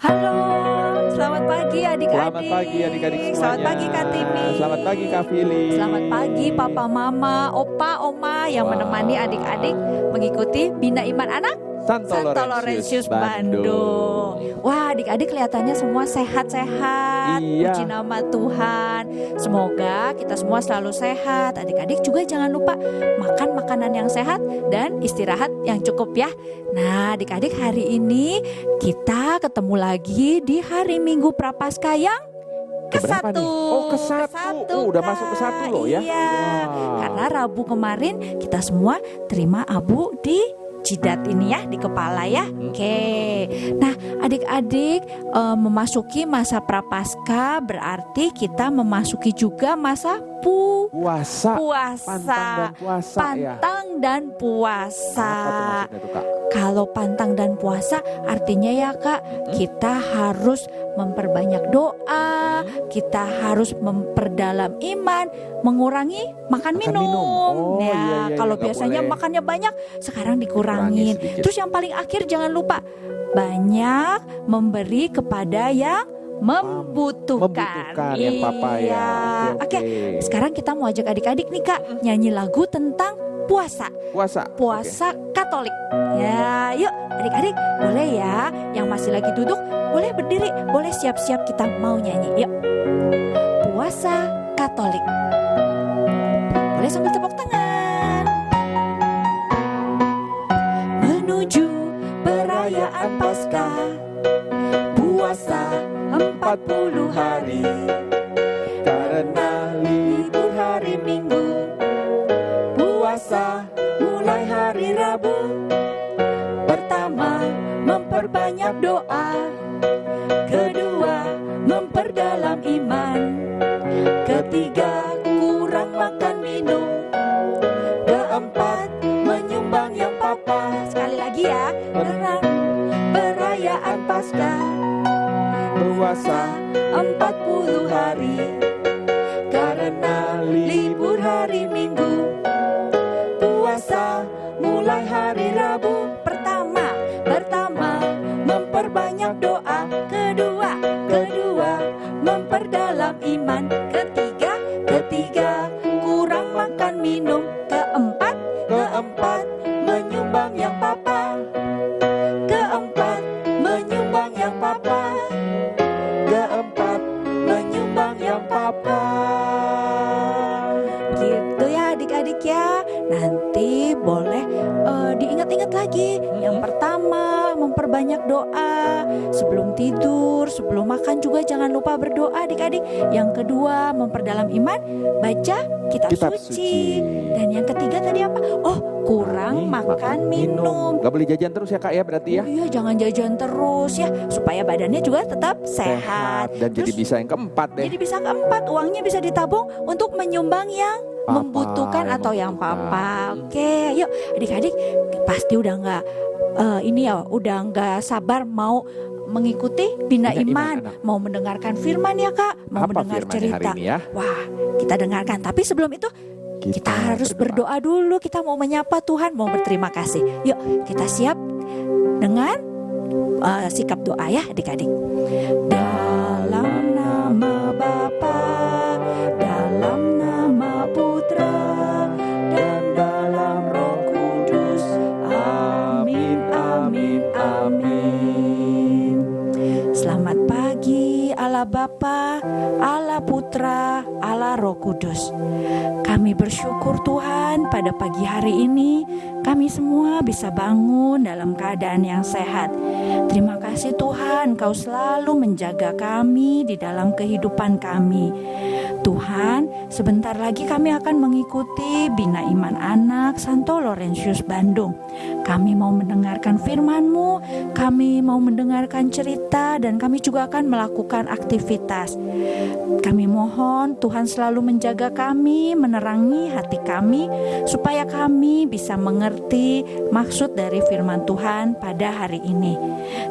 Halo, selamat pagi adik-adik. Selamat pagi adik-adik semuanya. Selamat pagi Kak Timi. Selamat pagi Kak Fili. Selamat pagi Papa Mama, Opa, Oma yang menemani adik-adik mengikuti Bina Iman Anak Santo Laurentius Bandung. Wah, adik-adik kelihatannya semua sehat-sehat. Iya. Puji nama Tuhan. Semoga kita semua selalu sehat. Adik-adik juga jangan lupa makan makanan yang sehat dan istirahat yang cukup ya. Nah, adik-adik hari ini kita ketemu lagi di hari Minggu Prapaskah yang Keberapa ke-1. nih? Oh, ke-1. Udah masuk ke-1 loh ya. Iya. Wow. Karena Rabu kemarin kita semua terima abu di jidat ini ya, di kepala ya. Oke. Nah, adik-adik memasuki masa Prapaskah berarti kita memasuki juga masa Puasa. puasa. Pantang dan Pantang dan puasa ya. puasa. Apa tuh maksudnya tuh Kak? Kalau pantang dan puasa artinya ya Kak, kita harus memperbanyak doa, kita harus memperdalam iman, mengurangi makan minum. Oh, Ya, iya, kalau nggak biasanya boleh. makannya banyak, sekarang Dikurangi dikurangin. sedikit. Terus yang paling akhir jangan lupa banyak memberi kepada yang membutuhkan. yang papa ya. Iya. Oke. Sekarang kita mau ajak adik-adik nih Kak nyanyi lagu tentang puasa. Puasa. Puasa Katolik. Ya, yuk adik-adik boleh ya. Yang masih lagi duduk boleh berdiri, boleh siap-siap kita mau nyanyi. Yuk. Puasa Katolik. Boleh sambil tepuk tangan. Menuju perayaan Paskah, puasa 40 hari. Karena Libur hari Minggu, puasa mulai hari Rabu. Pertama, memperbanyak doa. Kedua, memperdalam iman. Ketiga, kurang makan minum. Keempat, menyumbang yang papa. Sekali lagi ya, perayaan Paskah, puasa 40 hari. Karena libur hari Minggu, puasa mulai hari Rabu. Pertama, memperbanyak doa. Kedua, memperdalam iman. Ketiga, kurang makan minum. Keempat, menyumbang yang papa. Keempat, menyumbang yang papa. Keempat, menyumbang yang papa. Gitu ya adik-adik ya. Nanti boleh diingat-ingat lagi. Yang pertama, memperbanyak doa. Sebelum tidur, sebelum makan juga jangan lupa berdoa adik-adik. Yang kedua, memperdalam iman, baca kitab suci. Dan yang ketiga tadi apa? Oh, kurang makan minum. Gak boleh jajan terus ya Kak ya berarti ya. Oh iya, jangan jajan terus ya, supaya badannya juga tetap sehat. Dan jadi Terus bisa yang keempat deh. jadi bisa keempat, uangnya bisa ditabung untuk menyumbang yang Papa, membutuhkan yang atau yang membutuhkan. papa. Oke, yuk adik-adik pasti udah nggak udah nggak sabar mau mengikuti Bina Bina Iman Iman, Anak. mau mendengarkan firman ya Kak, mau Apa mendengar firmannya cerita. hari ini ya? Wah, kita dengarkan. Tapi sebelum itu kita harus berdoa dulu. Kita mau menyapa Tuhan, mau berterima kasih. Yuk kita siap dengan sikap doa ya adik-adik. Dalam nama Bapa, dalam nama Putra, dan dalam Roh Kudus. Amin, amin, amin. Selamat pagi Allah Bapa, Allah Putra, Allah Roh Kudus. Kami bersyukur Tuhan pada pagi hari ini kami semua bisa bangun dalam keadaan yang sehat. Terima kasih Tuhan, Kau selalu menjaga kami di dalam kehidupan kami. Tuhan, sebentar lagi kami akan mengikuti Bina Iman Anak Santo Laurentius Bandung. Kami mau mendengarkan firman-Mu, kami mau mendengarkan cerita, dan kami juga akan melakukan aktivitas. Kami mohon Tuhan selalu menjaga kami, menerangi hati kami, supaya kami bisa mengerti maksud dari firman Tuhan pada hari ini.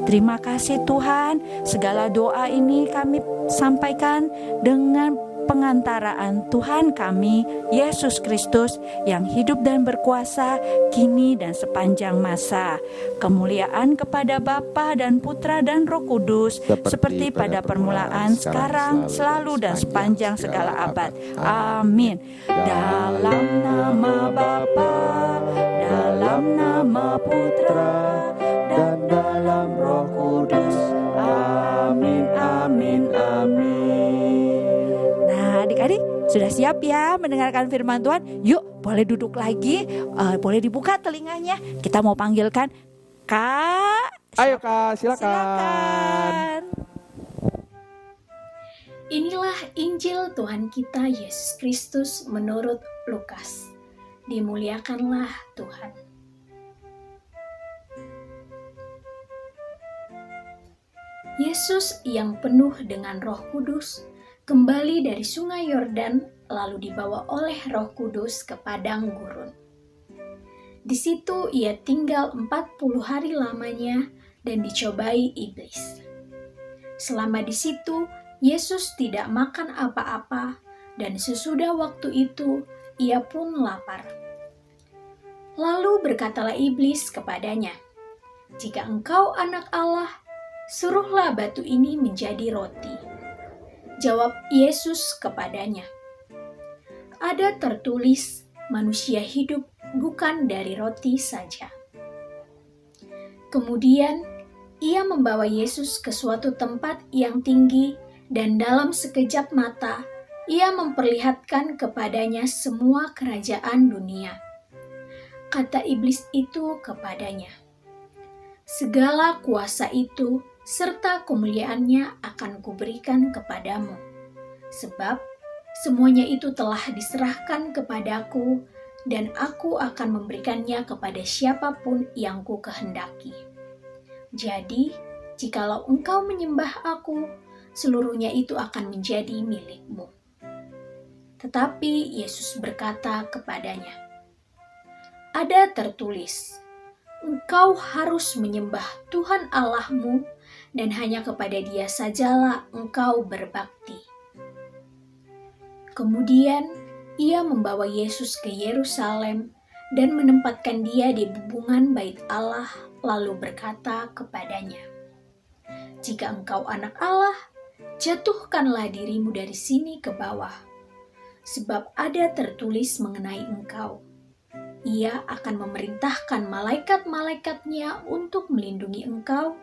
Terima kasih Tuhan, segala doa ini kami sampaikan dengan pengantaraan Tuhan kami, Yesus Kristus, yang hidup dan berkuasa kini dan sepanjang masa. Kemuliaan kepada Bapa dan Putra dan Roh Kudus, seperti pada permulaan, sekarang, selalu dan sepanjang segala abad. Amin. Dalam nama Bapa, dalam nama Putra, dan dalam Roh Kudus. Amin, amin, amin. Nah, adik-adik sudah siap ya mendengarkan firman Tuhan? Yuk, boleh duduk lagi, boleh dibuka telinganya. Kita mau panggilkan Kak. Ayo Kak, silakan. Silakan. Inilah Injil Tuhan kita Yesus Kristus menurut Lukas. Dimuliakanlah Tuhan. Yesus yang penuh dengan Roh Kudus kembali dari Sungai Yordan lalu dibawa oleh Roh Kudus ke padang gurun. Di situ ia tinggal 40 hari lamanya dan dicobai iblis. Selama di situ Yesus tidak makan apa-apa dan sesudah waktu itu ia pun lapar. Lalu berkatalah iblis kepadanya, "Jika engkau anak Allah, suruhlah batu ini menjadi roti." Jawab Yesus kepadanya, "Ada tertulis, manusia hidup bukan dari roti saja." Kemudian ia membawa Yesus ke suatu tempat yang tinggi dan dalam sekejap mata ia memperlihatkan kepadanya semua kerajaan dunia. Kata iblis itu kepadanya, "Segala kuasa itu serta kemuliaannya akan kuberikan kepadamu, sebab semuanya itu telah diserahkan kepadaku dan aku akan memberikannya kepada siapapun yang ku kehendaki. Jadi, jikalau engkau menyembah aku, seluruhnya itu akan menjadi milikmu." Tetapi Yesus berkata kepadanya, "Ada tertulis, engkau harus menyembah Tuhan Allahmu dan hanya kepada Dia sajalah engkau berbakti." Kemudian ia membawa Yesus ke Yerusalem dan menempatkan dia di bubungan bait Allah, lalu berkata kepadanya, "Jika engkau anak Allah, jatuhkanlah dirimu dari sini ke bawah, sebab ada tertulis mengenai engkau, Ia akan memerintahkan malaikat-malaikatnya untuk melindungi engkau,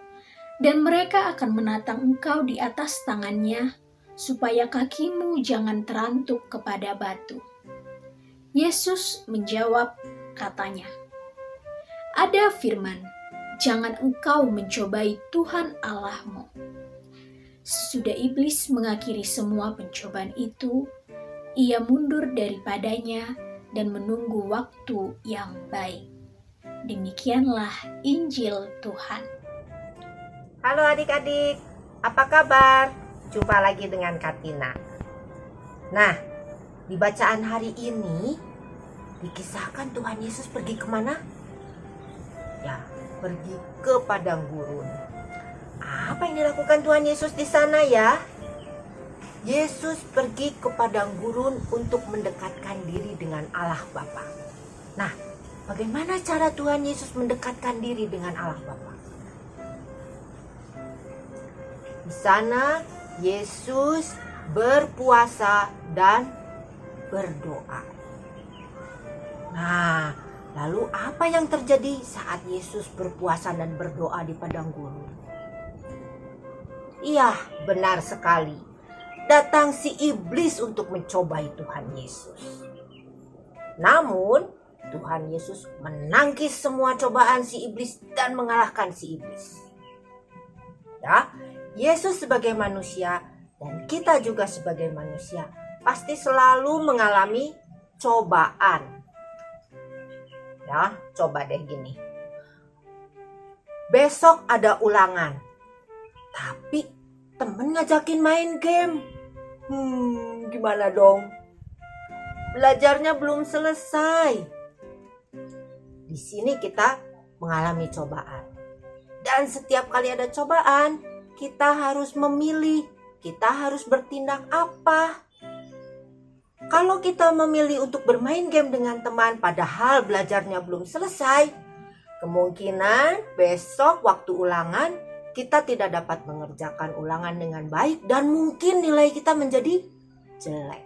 dan mereka akan menatang engkau di atas tangannya, supaya kakimu jangan terantuk kepada batu." Yesus menjawab katanya, "Ada firman, jangan engkau mencobai Tuhan Allahmu." Sesudah iblis mengakhiri semua pencobaan itu, ia mundur daripadanya dan menunggu waktu yang baik. Demikianlah Injil Tuhan. Halo adik-adik, apa kabar? Jumpa lagi dengan Katina. Nah, di bacaan hari ini dikisahkan Tuhan Yesus pergi kemana? Ya, pergi ke padang gurun. Apa yang dilakukan Tuhan Yesus di sana ya? Yesus pergi ke padang gurun untuk mendekatkan diri dengan Allah Bapa. Nah, bagaimana cara Tuhan Yesus mendekatkan diri dengan Allah Bapa? Di sana Yesus berpuasa dan berdoa. Nah, lalu apa yang terjadi saat Yesus berpuasa dan berdoa di padang gurun? Iya, benar sekali. Datang si iblis untuk mencobai Tuhan Yesus. Namun, Tuhan Yesus menangkis semua cobaan si iblis dan mengalahkan si iblis. Ya, Yesus sebagai manusia dan kita juga sebagai manusia pasti selalu mengalami cobaan. Ya, coba deh gini. Besok ada ulangan, tapi temen ngajakin main game. Gimana dong? Belajarnya belum selesai. Di sini kita mengalami cobaan. Dan setiap kali ada cobaan, kita harus memilih. Kita harus bertindak apa? Kalau kita memilih untuk bermain game dengan teman padahal belajarnya belum selesai, kemungkinan besok waktu ulangan kita tidak dapat mengerjakan ulangan dengan baik dan mungkin nilai kita menjadi jelek.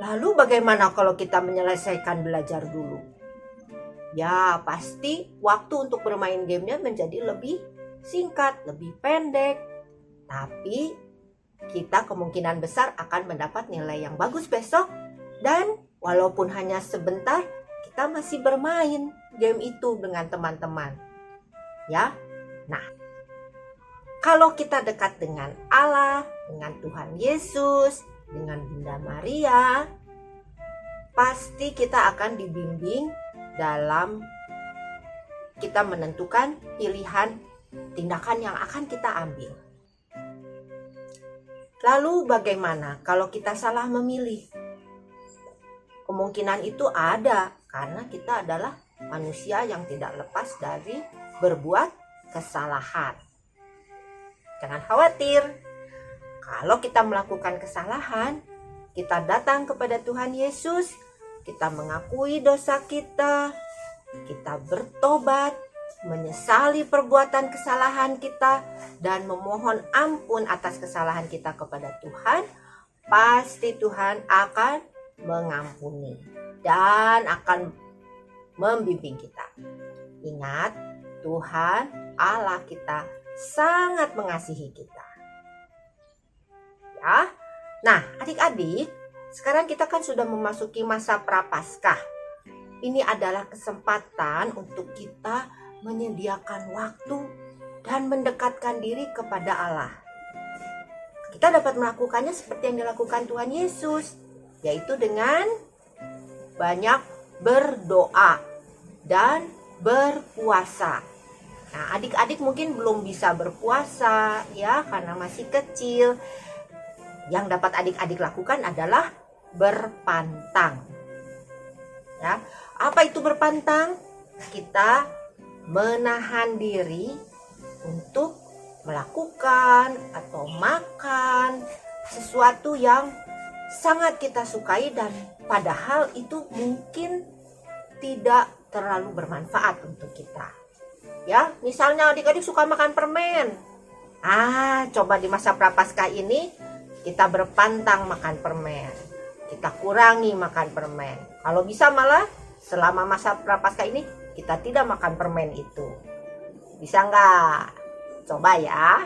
Lalu bagaimana kalau kita menyelesaikan belajar dulu? Ya, pasti waktu untuk bermain gamenya menjadi lebih singkat, lebih pendek. Tapi kita kemungkinan besar akan mendapat nilai yang bagus besok. Dan walaupun hanya sebentar, kita masih bermain game itu dengan teman-teman. Ya, nah, kalau kita dekat dengan Allah, dengan Tuhan Yesus, dengan Bunda Maria, pasti kita akan dibimbing dalam kita menentukan pilihan tindakan yang akan kita ambil. Lalu bagaimana kalau kita salah memilih? Kemungkinan itu ada karena kita adalah manusia yang tidak lepas dari berbuat kesalahan. Jangan khawatir. Kalau kita melakukan kesalahan, kita datang kepada Tuhan Yesus, kita mengakui dosa kita bertobat, menyesali perbuatan kesalahan kita, dan memohon ampun atas kesalahan kita kepada Tuhan, pasti Tuhan akan mengampuni dan akan membimbing kita. Ingat, Tuhan Allah kita sangat mengasihi kita. Ya. Nah, adik-adik, sekarang kita kan sudah memasuki masa Prapaskah. Ini adalah kesempatan untuk kita menyediakan waktu dan mendekatkan diri kepada Allah. Kita dapat melakukannya seperti yang dilakukan Tuhan Yesus, yaitu dengan banyak berdoa dan berpuasa. Nah, adik-adik mungkin belum bisa berpuasa ya karena masih kecil. Yang dapat adik-adik lakukan adalah berpantang. Ya, apa itu berpantang? Kita menahan diri untuk melakukan atau makan sesuatu yang sangat kita sukai dan padahal itu mungkin tidak terlalu bermanfaat untuk kita. Ya, misalnya adik-adik suka makan permen. Coba di masa Prapaskah ini kita berpantang makan permen. Kita kurangi makan permen. Kalau bisa malah selama masa Prapaskah ini kita tidak makan permen itu. Bisa nggak? Coba ya.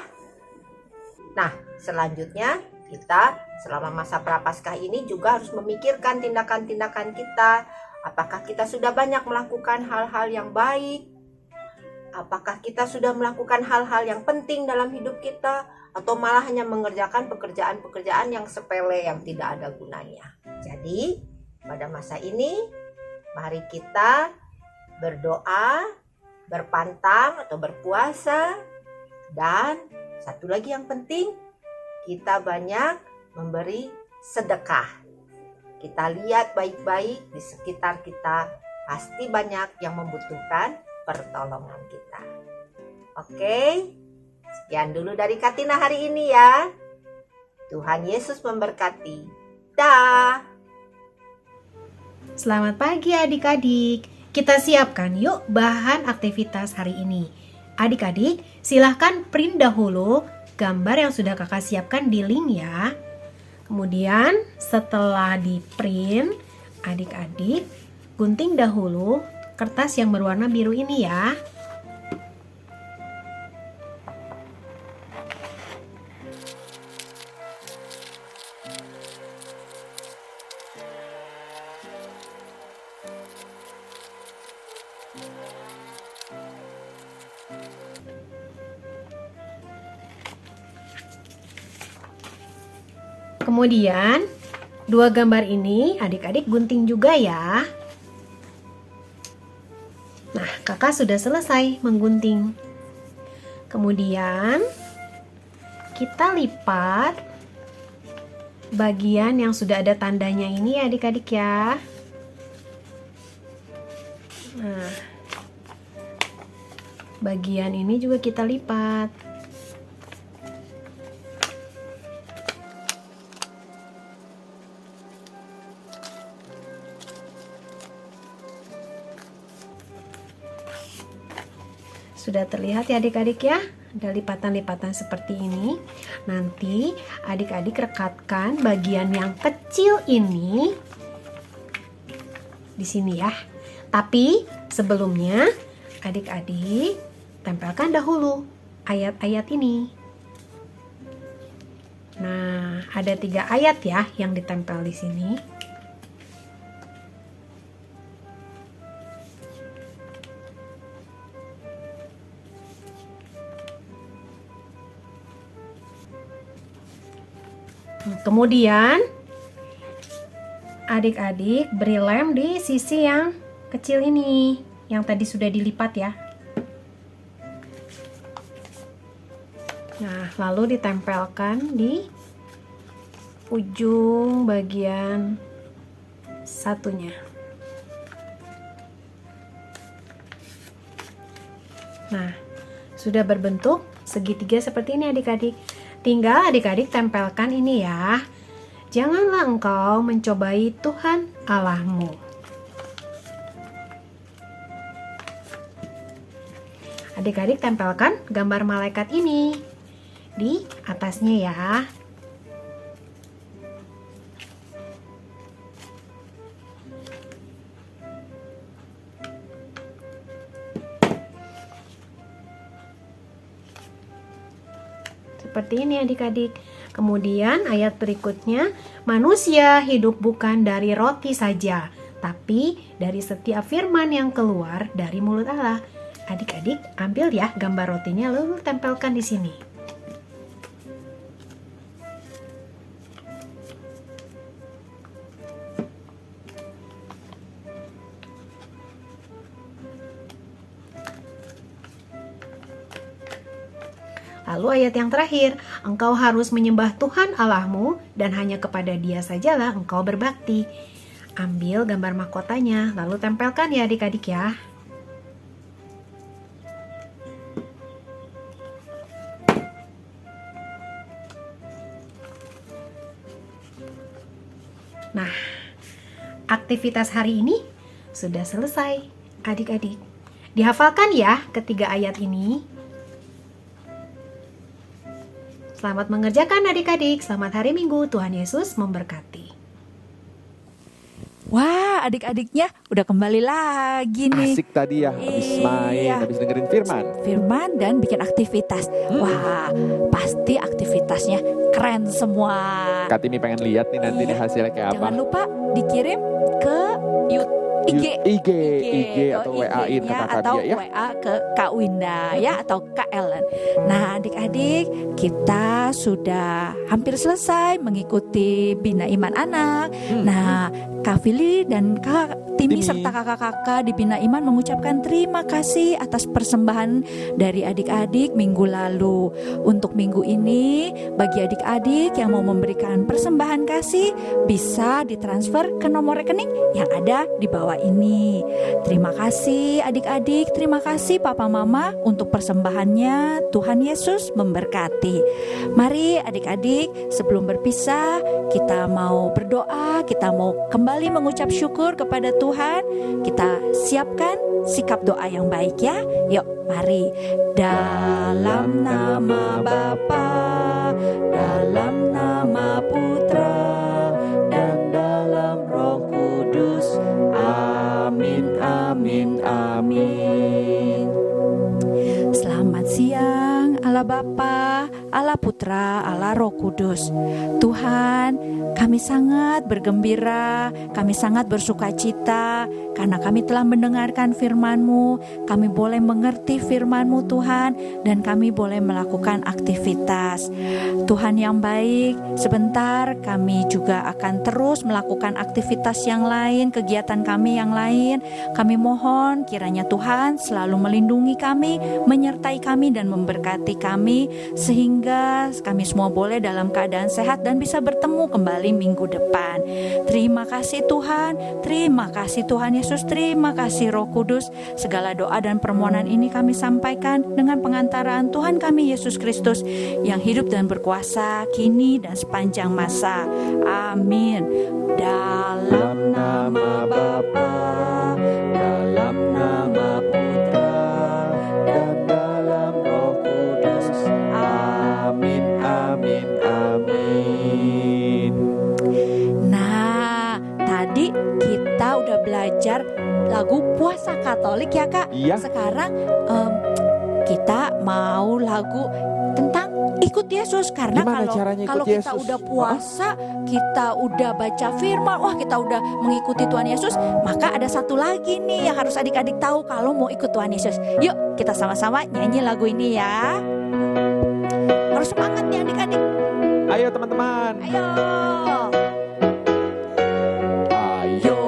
Nah, selanjutnya kita selama masa Prapaskah ini juga harus memikirkan tindakan-tindakan kita. Apakah kita sudah banyak melakukan hal-hal yang baik? Apakah kita sudah melakukan hal-hal yang penting dalam hidup kita? Atau malah hanya mengerjakan pekerjaan-pekerjaan yang sepele yang tidak ada gunanya. Jadi, pada masa ini, mari kita berdoa, berpantang atau berpuasa, dan satu lagi yang penting, kita banyak memberi sedekah. Kita lihat baik-baik di sekitar kita, pasti banyak yang membutuhkan pertolongan kita. Oke? Sekian dulu dari Katina hari ini ya. Tuhan Yesus memberkati. Dah. Selamat pagi adik-adik. Kita siapkan yuk bahan aktivitas hari ini. Adik-adik, silahkan print dahulu gambar yang sudah kakak siapkan di link ya. Kemudian setelah di print, adik-adik gunting dahulu kertas yang berwarna biru ini ya. Kemudian, dua gambar ini adik-adik gunting juga ya. Nah, kakak sudah selesai menggunting. Kemudian, kita lipat bagian yang sudah ada tandanya ini ya adik-adik ya. Nah, bagian ini juga kita lipat. Sudah terlihat ya adik-adik ya? Ada lipatan-lipatan seperti ini. Nanti adik-adik rekatkan bagian yang kecil ini di sini ya. Tapi sebelumnya adik-adik tempelkan dahulu ayat-ayat ini. Nah, ada 3 ayat ya yang ditempel di sini. Kemudian adik-adik beri lem di sisi yang kecil ini, yang tadi sudah dilipat ya. Nah, lalu ditempelkan di ujung bagian satunya. Nah, sudah berbentuk segitiga seperti ini adik-adik. Tinggal adik-adik tempelkan ini ya. Janganlah engkau mencobai Tuhan Allahmu. Adik-adik tempelkan gambar malaikat ini di atasnya ya. Seperti ini adik-adik. Kemudian ayat berikutnya, manusia hidup bukan dari roti saja, tapi dari setiap firman yang keluar dari mulut Allah. Adik-adik ambil ya gambar rotinya lalu tempelkan di sini. Lalu ayat yang terakhir, engkau harus menyembah Tuhan Allahmu dan hanya kepada Dia sajalah engkau berbakti. Ambil gambar mahkotanya, lalu tempelkan ya adik-adik ya. Nah, aktivitas hari ini sudah selesai adik-adik. Dihafalkan ya ketiga ayat ini. Selamat mengerjakan adik-adik. Selamat hari Minggu. Tuhan Yesus memberkati. Wah, adik-adiknya udah kembali lagi nih. Asik tadi ya, habis main, Iya. habis dengerin firman. Firman dan bikin aktivitas. Wah, pasti aktivitasnya keren semua. Kak Timi pengen lihat nih nanti Iya. nih hasilnya kayak apa. Jangan lupa dikirim ke IG. IG atau WA-in ke IG-nya kakak atau dia ya. WA ke Kak Winda ya atau Kak Ellen. Nah, adik-adik, kita sudah hampir selesai mengikuti Bina Iman Anak. Nah, Kak Fili dan Kak Timi Timi. serta kakak-kakak di Bina Iman mengucapkan terima kasih atas persembahan dari adik-adik minggu lalu. Untuk minggu ini, bagi adik-adik yang mau memberikan persembahan kasih, bisa ditransfer ke nomor rekening yang ada di bawah ini. Terima kasih adik-adik, terima kasih Papa Mama untuk persembahannya. Tuhan Yesus memberkati. Mari adik-adik, sebelum berpisah, kita mau berdoa, kita mau kembali mengucap syukur kepada Tuhan. Kita siapkan sikap doa yang baik ya. Yuk, mari. Dalam nama Bapa, dalam nama Putra, dan dalam Roh Kudus. Amin, amin, amin. Selamat siang Allah Bapa, Allah Putra, Allah Roh Kudus. Tuhan, kami sangat bergembira, kami sangat bersuka cita karena kami telah mendengarkan firman-Mu. Kami boleh mengerti firman-Mu Tuhan, dan kami boleh melakukan aktivitas. Tuhan yang baik, sebentar kami juga akan terus melakukan aktivitas yang lain, kegiatan kami yang lain. Kami mohon kiranya Tuhan selalu melindungi kami, menyertai kami dan memberkati kami, sehingga kami semua boleh dalam keadaan sehat dan bisa bertemu kembali minggu depan. Terima kasih Tuhan, terima kasih Tuhan Yesus, terima kasih Roh Kudus. Segala doa dan permohonan ini kami sampaikan dengan pengantaraan Tuhan kami Yesus Kristus yang hidup dan berkuasa kini dan sepanjang masa. Amin. Dalam nama Bapa, dalam nama Putra, dan belajar lagu puasa Katolik ya Kak. Iya. Sekarang kita mau lagu tentang ikut Yesus, karena Gimana caranya ikut kalau kita Yesus? udah puasa, kita udah baca firman, wah kita udah mengikuti Tuhan Yesus, maka ada satu lagi nih yang harus adik-adik tahu kalau mau ikut Tuhan Yesus. Yuk kita sama-sama nyanyi lagu ini ya. Harus semangat nih adik-adik. Ayo teman-teman. Ayo. Ayo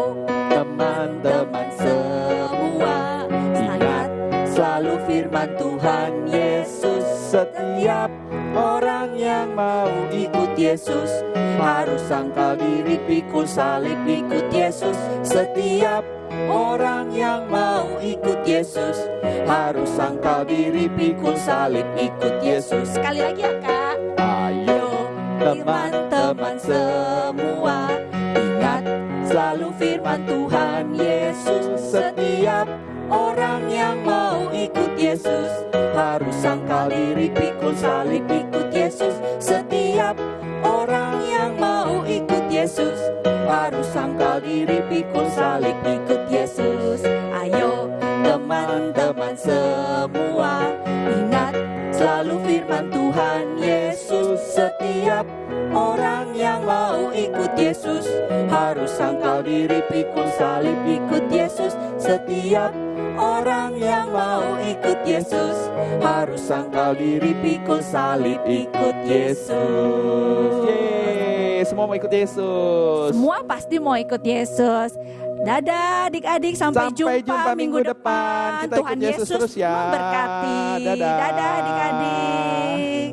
teman-teman semua, ingat selalu firman Tuhan Yesus. Setiap orang yang mau ikut Yesus harus sangkal diri, pikul salib, ikut Yesus. Setiap orang yang mau ikut Yesus harus sangkal diri, pikul salib, ikut Yesus. Sekali lagi ya Kak. Ayo teman-teman semua, ingat selalu firman Tuhan Yesus. Setiap orang yang mau ikut Yesus harus sangkal diri, pikul salib, ikut Yesus. Setiap orang yang mau ikut Yesus harus sangkal diri, pikul salib, ikut Yesus. Ayo teman-teman semua, ingat selalu firman Tuhan Yesus. Setiap orang yang mau ikut Yesus harus sangkal diri, pikul salib, ikut Yesus. Setiap orang yang mau ikut Yesus harus sangkal diri, pikul salib, ikut Yesus. Yeay, semua mau ikut Yesus. Semua pasti mau ikut Yesus. Dadah adik-adik, sampai jumpa minggu depan. Kita Tuhan ikut Yesus Yesus terus ya. memberkati. Dadah. Dadah adik-adik.